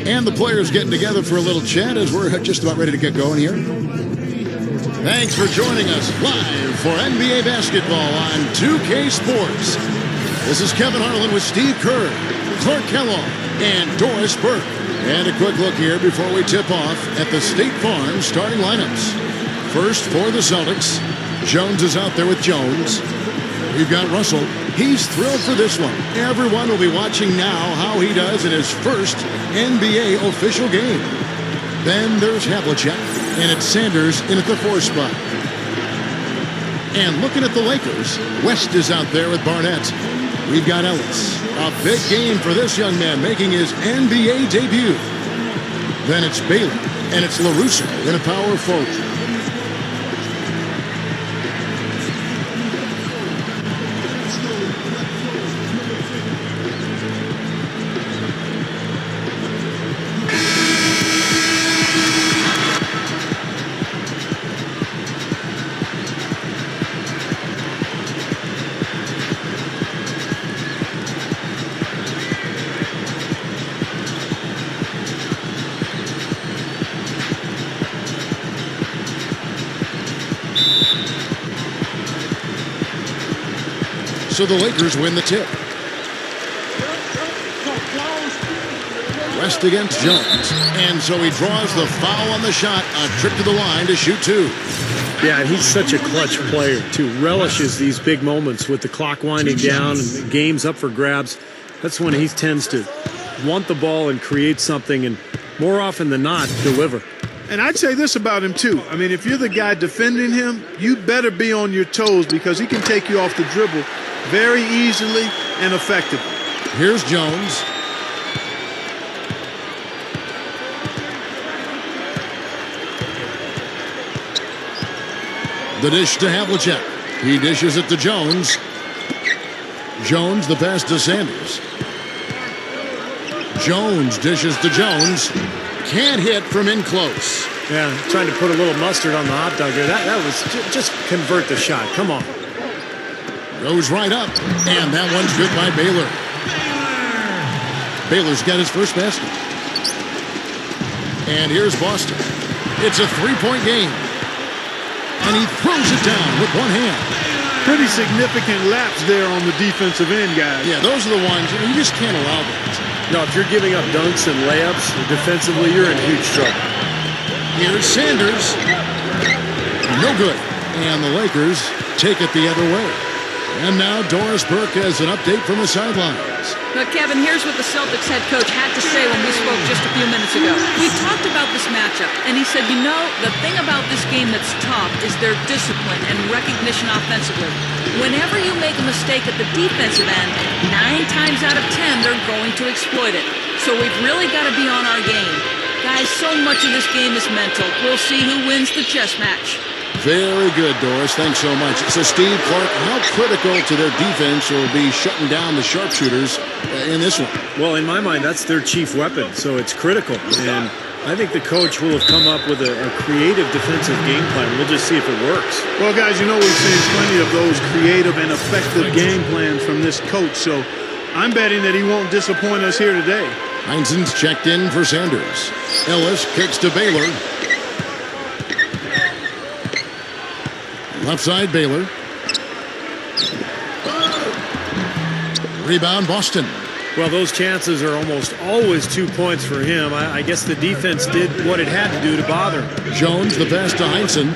And the players getting together for a little chat as we're just about ready to get going here. Thanks for joining us live for NBA basketball on 2K Sports. This is Kevin Harlan with Steve Kerr, Clark Kellogg, and Doris Burke. And a quick look here before we tip off at the State Farm starting lineups. First for the Celtics, Jones is out there with Jones. We've got Russell. He's thrilled for this one. Everyone will be watching now how he does in his first NBA official game. Then there's Havlicek, and it's Sanders in at the 4 spot. And looking at the Lakers, West is out there with Barnett. We've got Ellis. A big game for this young man making his NBA debut. Then it's Baylor, and it's LaRusso in a power forward. So the Lakers win the tip. West against Jones. And so he draws the foul on the shot. A trip to the line to shoot 2. Yeah, and he's such a clutch player, too. Relishes these big moments with the clock winding down and the game's up for grabs. That's when he tends to want the ball and create something, and more often than not, deliver. And I'd say this about him, too. I mean, if you're the guy defending him, you better be on your toes because he can take you off the dribble very easily and effectively. Here's Jones. The dish to Havlicek. He dishes it to Jones. Jones, the pass to Sanders. Jones dishes to Jones. Can't hit from in close. Yeah, trying to put a little mustard on the hot dog there. That was just convert the shot. Come on. Goes right up, and that one's good by Baylor. Baylor's got his first basket. And here's Boston. It's a 3-point game. And he throws it down with one hand. Pretty significant lapse there on the defensive end, guys. Yeah, those are the ones, you just can't allow that. No, if you're giving up dunks and layups defensively, you're in huge trouble. Here's Sanders. No good. And the Lakers take it the other way. And now Doris Burke has an update from the sidelines. But Kevin, here's what the Celtics head coach had to say when we spoke just a few minutes ago. We talked about this matchup, and he said, you know, the thing about this game that's tough is their discipline and recognition offensively. Whenever you make a mistake at the defensive end, 9 times out of 10, they're going to exploit it. So we've really got to be on our game. Guys, so much of this game is mental. We'll see who wins the chess match. Very good, Doris. Thanks so much. So, Steve, Clark, how critical to their defense will be shutting down the sharpshooters in this one? Well, in my mind, that's their chief weapon, so it's critical. And I think the coach will have come up with a creative defensive game plan. We'll just see if it works. Well, guys, you know we've seen plenty of those creative and effective game plans from this coach, so I'm betting that he won't disappoint us here today. Heinzen's checked in for Sanders. Ellis kicks to Baylor. Left side, Baylor. Rebound, Boston. Well, those chances are almost always 2 points for him. I guess the defense did what it had to do to bother him. Jones, the pass to Heinzen.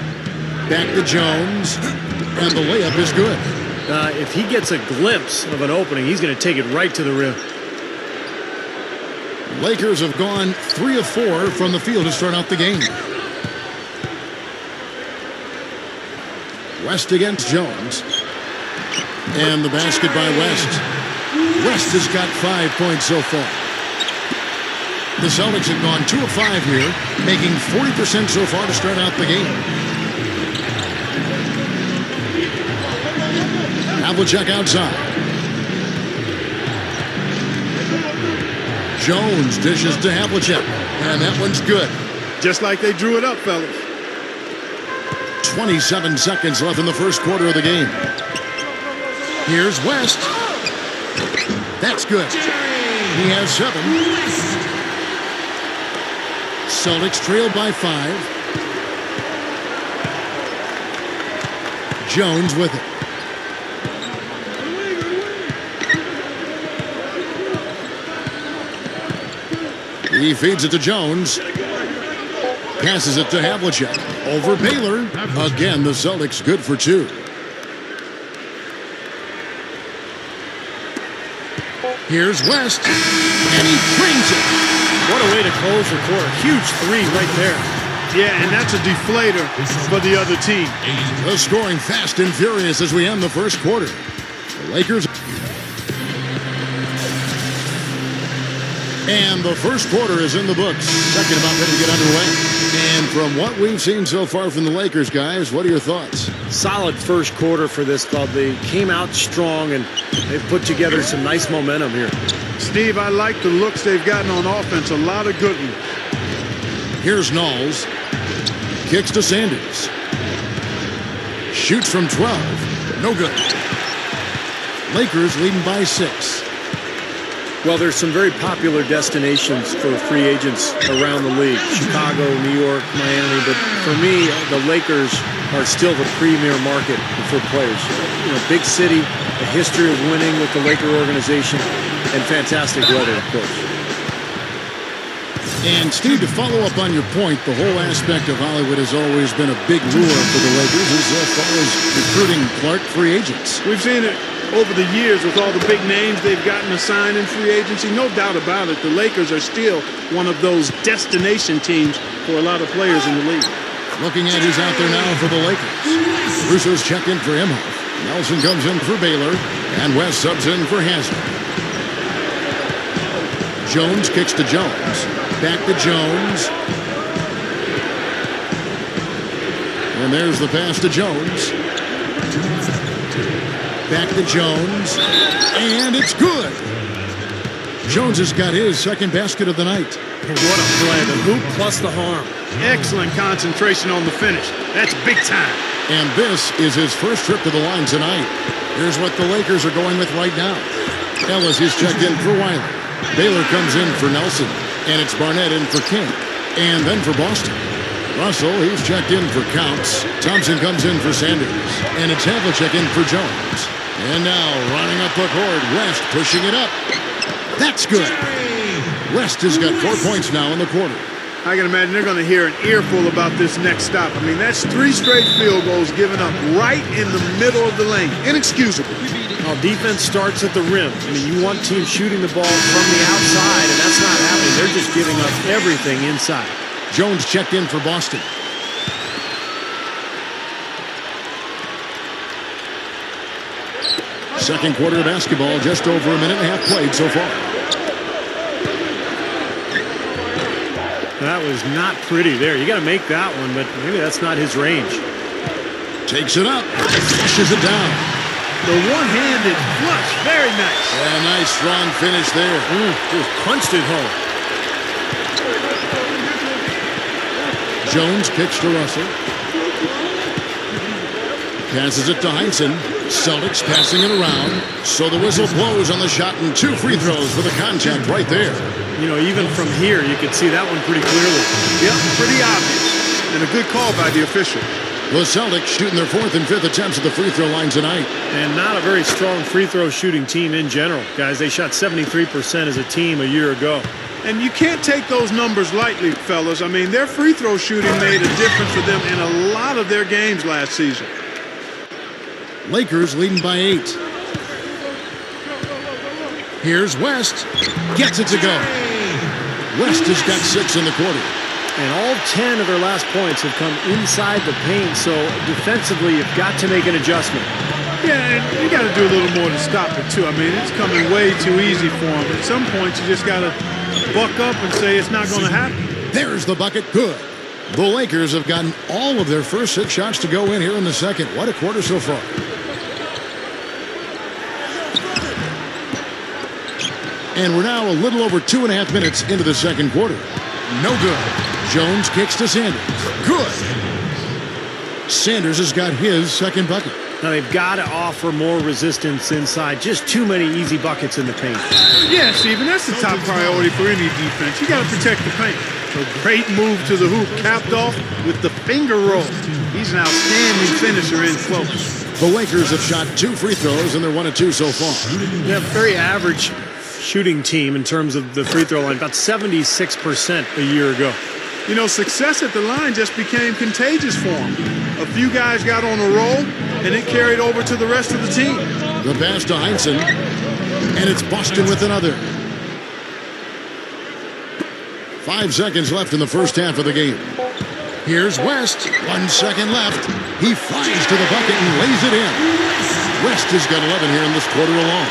Back to Jones. And the layup is good. If he gets a glimpse of an opening, he's going to take it right to the rim. Lakers have gone 3 of 4 from the field to start out the game. West against Jones. And the basket by West. West has got 5 points so far. The Celtics have gone 2 of 5 here, making 40% so far to start out the game. Havlicek outside. Jones dishes to Havlicek, and that one's good. Just like they drew it up, fellas. 27 seconds left in the first quarter of the game. Here's West. That's good. He has 7. Celtics trailed by 5. Jones with it. He feeds it to Jones. Passes it to Havlicek. Over Baylor. Again, the Celtics good for 2. Here's West. And he brings it. What a way to close the quarter. Huge 3 right there. Yeah, and that's a deflator for the other team. The scoring fast and furious as we end the first quarter. The Lakers. And the first quarter is in the books. Second about ready to get underway. And from what we've seen so far from the Lakers, guys, what are your thoughts? Solid first quarter for this club. They came out strong, and they've put together some nice momentum here. Steve, I like the looks they've gotten on offense. A lot of good ones. Here's Knowles. Kicks to Sanders. Shoots from 12. No good. Lakers leading by 6. Well, there's some very popular destinations for free agents around the league. Chicago, New York, Miami. But for me, the Lakers are still the premier market for players. You know, big city, a history of winning with the Laker organization, and fantastic weather, of course. And, Steve, to follow up on your point, the whole aspect of Hollywood has always been a big lure for the Lakers as far as recruiting Clark free agents. We've seen it over the years with all the big names they've gotten assigned in free agency. No doubt about it, the Lakers are still one of those destination teams for a lot of players in the league. Looking at who's out there now for the Lakers. Russo's checked in for Imhoff. Nelson comes in for Baylor. And West subs in for Haslem. Jones kicks to Jones. Back to Jones. And there's the pass to Jones. Back to Jones. And it's good. Jones has got his second basket of the night. What a play. The hoop plus the harm. Excellent concentration on the finish. That's big time. And this is his first trip to the line tonight. Here's what the Lakers are going with right now. Ellis is checked in for Wiley. Baylor comes in for Nelson. And it's Barnett in for King. And then for Boston. Russell, he's checked in for Counts. Thompson comes in for Sanders. And it's Havlicek in for Jones. And now running up the court, West pushing it up. That's good. West has got 4 points now in the quarter. I can imagine they're going to hear an earful about this next stop. I mean, that's 3 straight field goals given up right in the middle of the lane. Inexcusable. Well, defense starts at the rim. I mean, you want teams shooting the ball from the outside, and that's not happening. They're just giving up everything inside. Jones checked in for Boston. Second quarter of basketball, just over a minute and a half played so far. That was not pretty there. You got to make that one, but maybe that's not his range. Takes it up, flushes it down. The one-handed flush, very nice. A nice strong finish there. Just punched it home. Jones kicks to Russell. Passes it to Heinsohn. Celtics passing it around. So the whistle blows on the shot and 2 free throws for the contact right there. You know, even from here, you could see that one pretty clearly. Yep, pretty obvious. And a good call by the official. The Celtics shooting their 4th and 5th attempts at the free throw line tonight. And not a very strong free throw shooting team in general. Guys, they shot 73% as a team a year ago. And you can't take those numbers lightly, fellas. I mean, their free throw shooting made a difference for them in a lot of their games last season. Lakers leading by 8. Here's West. Gets it to go. West has got 6 in the quarter. And all 10 of their last points have come inside the paint, so defensively you've got to make an adjustment. Yeah, and you got to do a little more to stop it, too. I mean, it's coming way too easy for them. At some point, you just got to buck up and say it's not going to happen. There's the bucket. Good. The Lakers have gotten all of their first 6 shots to go in here in the second. What a quarter so far. And we're now a little over 2.5 minutes into the second quarter. No good. Jones kicks to Sanders. Good. Sanders has got his second bucket. Now they've got to offer more resistance inside. Just too many easy buckets in the paint. Yeah, Stephen, that's the top priority for any defense. You got to protect the paint. A great move to the hoop, capped off with the finger roll. He's an outstanding finisher in close. The Lakers have shot 2 free throws, and they're 1 of 2 so far. Yeah, very average shooting team in terms of the free throw line, about 76% a year ago. You know, success at the line just became contagious for him. A few guys got on a roll, and it carried over to the rest of the team. The pass to Heinsohn, and it's Boston with another. 5 seconds left in the first half of the game. Here's West. 1 second left. He flies to the bucket and lays it in. West has got 11 here in this quarter alone.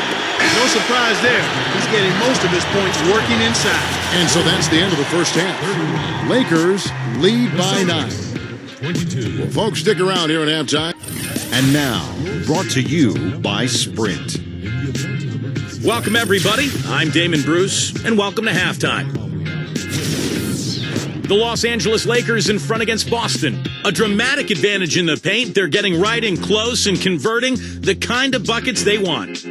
No surprise there. He's getting most of his points working inside. And so that's the end of the first half. Lakers lead by 9. Well, folks, stick around here at halftime. And now, brought to you by Sprint. Welcome, everybody. I'm Damon Bruce, and welcome to halftime. The Los Angeles Lakers in front against Boston. A dramatic advantage in the paint. They're getting right in close and converting the kind of buckets they want.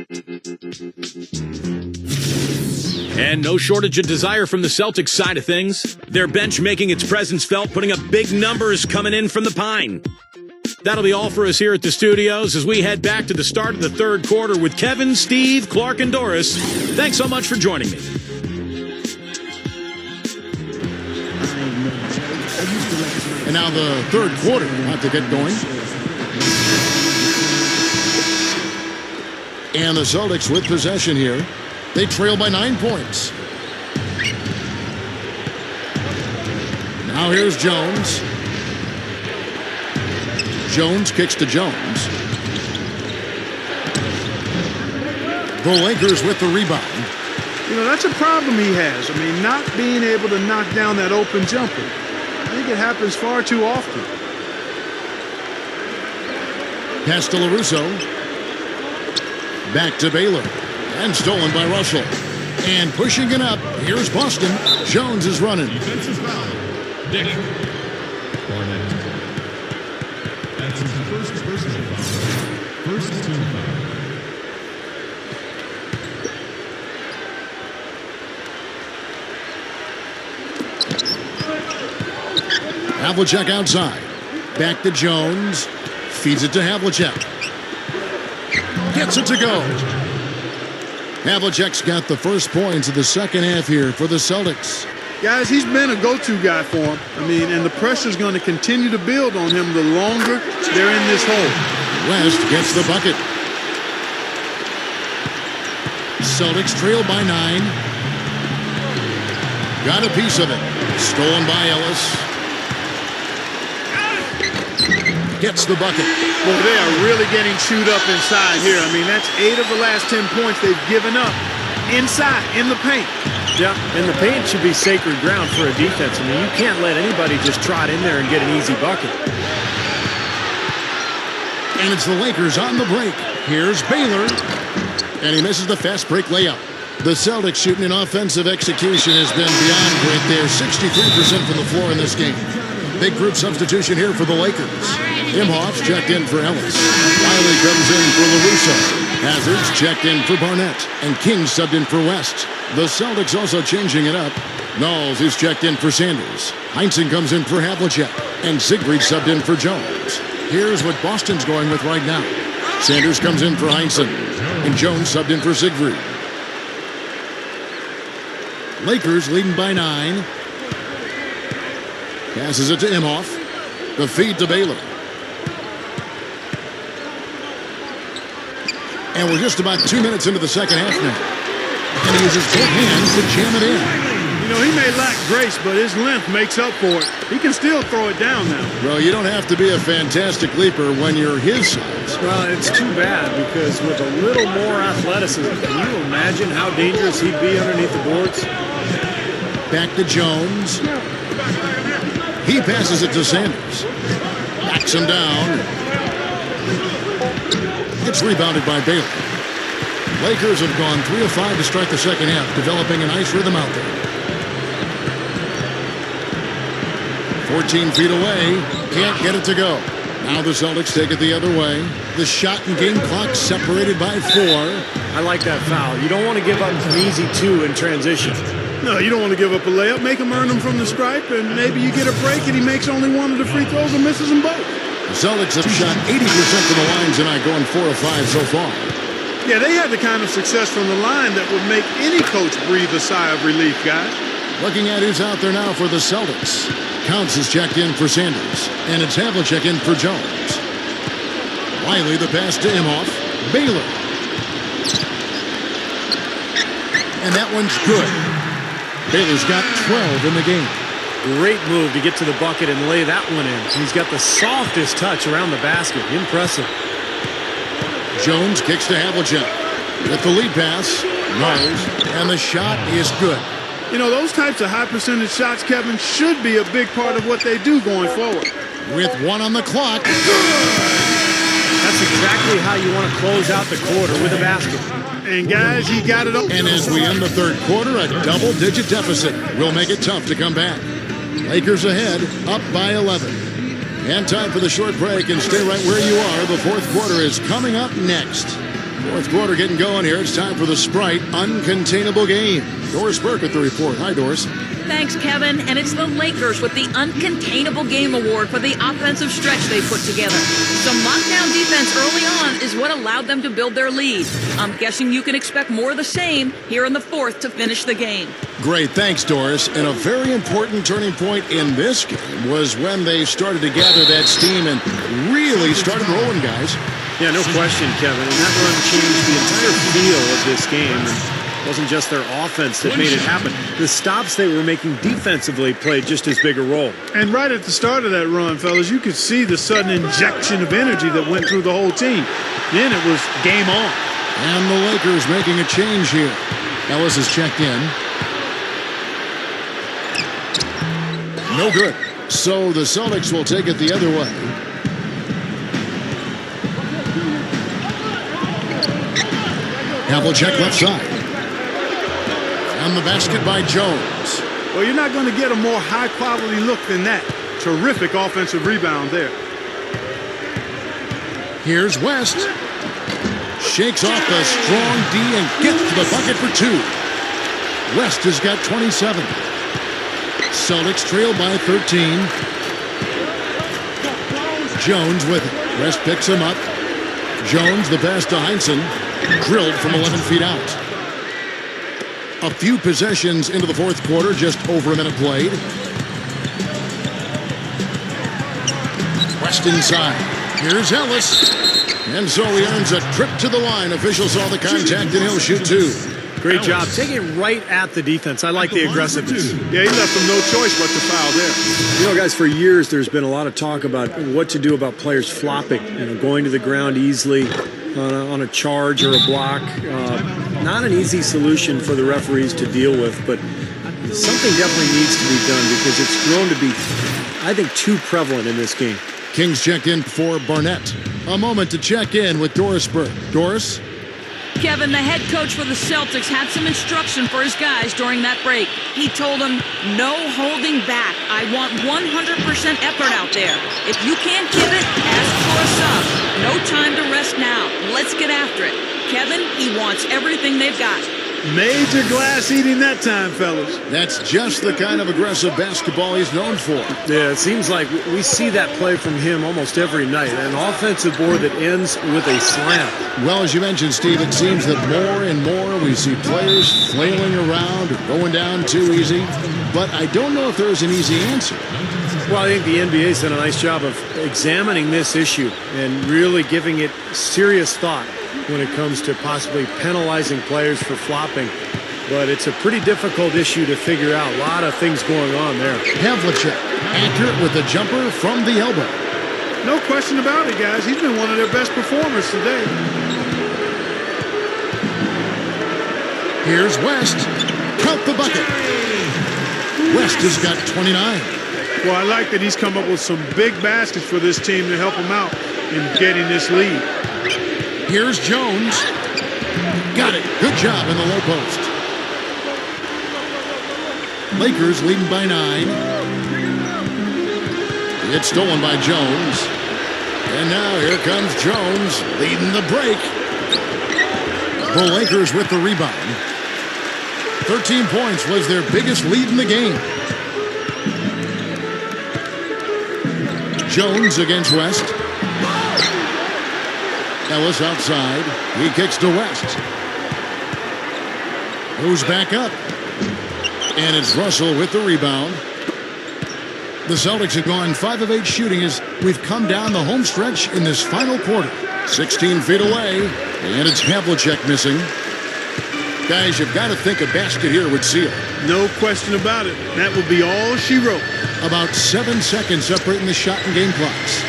And no shortage of desire from the Celtics side of things. Their bench making its presence felt, putting up big numbers coming in from the Pine. That'll be all for us here at the studios as we head back to the start of the third quarter with Kevin, Steve, Clark, and Doris. Thanks so much for joining me. And now the third quarter about to get going. And the Celtics with possession here. They trail by 9 points. Now here's Jones. Jones kicks to Jones. The Lakers with the rebound. You know, that's a problem he has. I mean, not being able to knock down that open jumper. I think it happens far too often. Pass to LaRusso. Back to Baylor. And stolen by Russell. And pushing it up. Here's Boston. Jones is running. Defensive foul. Dick. Barnett. That's his first personal foul. First team foul. Havlicek outside. Back to Jones. Feeds it to Havlicek. Gets it to go. Havlicek's got the first points of the second half here for the Celtics. Guys, he's been a go-to guy for him. I mean, and the pressure's going to continue to build on him the longer they're in this hole. West gets the bucket. Celtics trail by 9. Got a piece of it. Stolen by Ellis. Gets the bucket. Boy, they are really getting chewed up inside here. I mean, that's 8 of the last 10 points they've given up inside, in the paint. Yeah, and the paint should be sacred ground for a defense. I mean, you can't let anybody just trot in there and get an easy bucket. And it's the Lakers on the break. Here's Baylor. And he misses the fast break layup. The Celtics shooting in offensive execution has been beyond great there. 63% from the floor in this game. Big group substitution here for the Lakers. Imhoff's checked in for Ellis. Riley comes in for LaRusso. Hazard's checked in for Barnett. And King subbed in for West. The Celtics also changing it up. Knowles is checked in for Sanders. Heinsohn comes in for Havlicek. And Siegfried subbed in for Jones. Here's what Boston's going with right now. Sanders comes in for Heinsohn. And Jones subbed in for Siegfried. Lakers leading by 9. Passes it to Imhoff. The feed to Baylor. And we're just about 2 minutes into the second half now. And he uses both hands to jam it in. You know, he may lack grace, but his length makes up for it. He can still throw it down now. Well, you don't have to be a fantastic leaper when you're his size. Well, it's too bad because with a little more athleticism, can you imagine how dangerous he'd be underneath the boards? Back to Jones. He passes it to Sanders. Backs him down. It's rebounded by Baylor. Lakers have gone 3 of 5 to start the second half, developing a nice rhythm out there. 14 feet away. Can't get it to go. Now the Celtics take it the other way. The shot and game clock separated by 4. I like that foul. You don't want to give up an easy 2 in transition. No, you don't want to give up a layup. Make him earn them from the stripe, and maybe you get a break and he makes only one of the free throws and misses them both. The Celtics have shot 80% from the line tonight, going 4 of 5 so far. Yeah, they had the kind of success from the line that would make any coach breathe a sigh of relief, guys. Looking at who's out there now for the Celtics. Counts is checked in for Sanders, and it's Havlicek in for Jones. Wiley the pass to Imhoff. Baylor. And that one's good. Baylor's got 12 in the game. Great move to get to the bucket and lay that one in. He's got the softest touch around the basket. Impressive. Jones kicks to Havlicek. With the lead pass, Knowles, and the shot is good. You know, those types of high percentage shots, Kevin, should be a big part of what they do going forward. With 1 on the clock. That's exactly how you want to close out the quarter, with a basket. And guys, he got it up. And as we end the third quarter, a double-digit deficit will make it tough to come back. Lakers ahead, up by 11. And time for the short break, and stay right where you are. The fourth quarter is coming up next. Fourth quarter getting going here. It's time for the Sprite Uncontainable Game. Doris Burke with the report. Hi, Doris. Thanks, Kevin. And it's the Lakers with the Uncontainable Game Award for the offensive stretch they put together. Some lockdown defense early on is what allowed them to build their lead. I'm guessing you can expect more of the same here in the fourth to finish the game. Great. Thanks, Doris. And a very important turning point in this game was when they started to gather that steam and really started rolling, guys. Yeah, no question, Kevin. And that run changed the entire feel of this game. And it wasn't just their offense that made it happen. The stops they were making defensively played just as big a role. And right at the start of that run, fellas, you could see the sudden injection of energy that went through the whole team. Then it was game on. And the Lakers making a change here. Ellis is checked in. No good. So the Celtics will take it the other way. Havlicek left side. And the basket by Jones. Well, you're not going to get a more high-quality look than that. Terrific offensive rebound there. Here's West. Shakes off the strong D and gets to the bucket for 2. West has got 27. Celtics trail by 13. Jones with it. West picks him up. Jones, the pass to Heinsohn. Drilled from 11 feet out. A few possessions into the fourth quarter, just over a minute played. West inside. Here's Ellis. And so he earns a trip to the line. Officials saw the contact and he'll shoot 2. Great job. Take it right at the defense. I like the aggressiveness. Yeah, he left them no choice but to foul there. You know, guys, for years there's been a lot of talk about what to do about players flopping, going to the ground easily on a charge or a block. Not an easy solution for the referees to deal with, but something definitely needs to be done because it's grown to be, I think, too prevalent in this game. Kings checked in for Barnett. A moment to check in with Doris Burke. Doris? Kevin, the head coach for the Celtics, had some instruction for his guys during that break. He told them, no holding back. I want 100% effort out there. If you can't give it, ask for a sub. No time to rest now. Let's get after it. Kevin, he wants everything they've got. Major glass eating that time, fellas. That's just the kind of aggressive basketball he's known for. Yeah, it seems like we see that play from him almost every night. An offensive board that ends with a slam. Well, as you mentioned, Steve, it seems that more and more we see players flailing around or going down too easy. But I don't know if there's an easy answer. Well, I think the NBA's done a nice job of examining this issue and really giving it serious thought when it comes to possibly penalizing players for flopping. But it's a pretty difficult issue to figure out. A lot of things going on there. Havlicek, accurate with the jumper from the elbow. No question about it, guys. He's been one of their best performers today. Here's West. Count the bucket. West has got 29. Well, I like that he's come up with some big baskets for this team to help him out in getting this lead. Here's Jones. Got it. Good job in the low post. Lakers leading by 9. It's stolen by Jones. And now here comes Jones leading the break. The Lakers with the rebound. 13 points was their biggest lead in the game. Jones against West. Ellis outside. He kicks to West. Moves back up. And it's Russell with the rebound. The Celtics have gone 5 of 8 shooting as we've come down the home stretch in this final quarter. 16 feet away. And it's Havlicek missing. Guys, you've got to think a basket here would seal. No question about it. That would be all she wrote. About 7 seconds separating the shot and game clocks.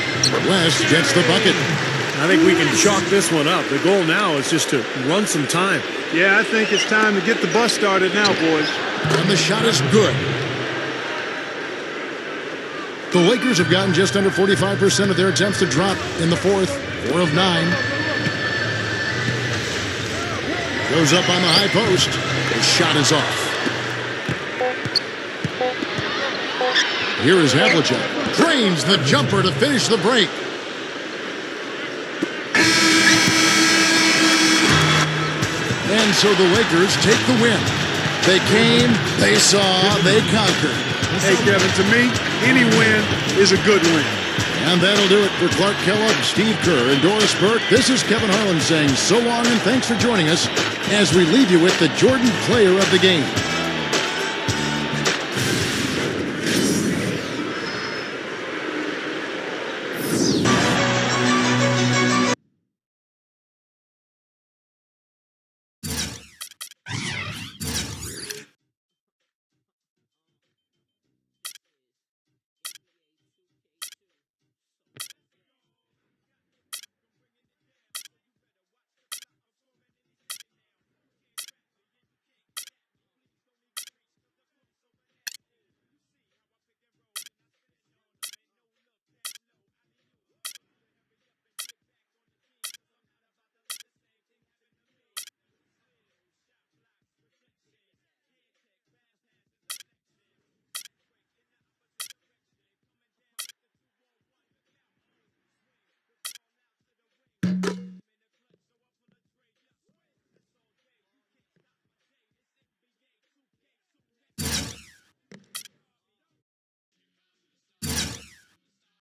West gets the bucket. I think we can chalk this one up. The goal now is just to run some time. Yeah, I think it's time to get the bus started now, boys. And the shot is good. The Lakers have gotten just under 45% of their attempts to drop in the fourth. 4 of 9. Goes up on the high post. The shot is off. Here is Havlicek. Drains the jumper to finish the break. And so the Lakers take the win. They came, they saw, they conquered. Hey, Kevin, to me, any win is a good win. And that'll do it for Clark Kellogg, Steve Kerr, and Doris Burke. This is Kevin Harlan saying so long and thanks for joining us as we leave you with the Jordan Player of the Game.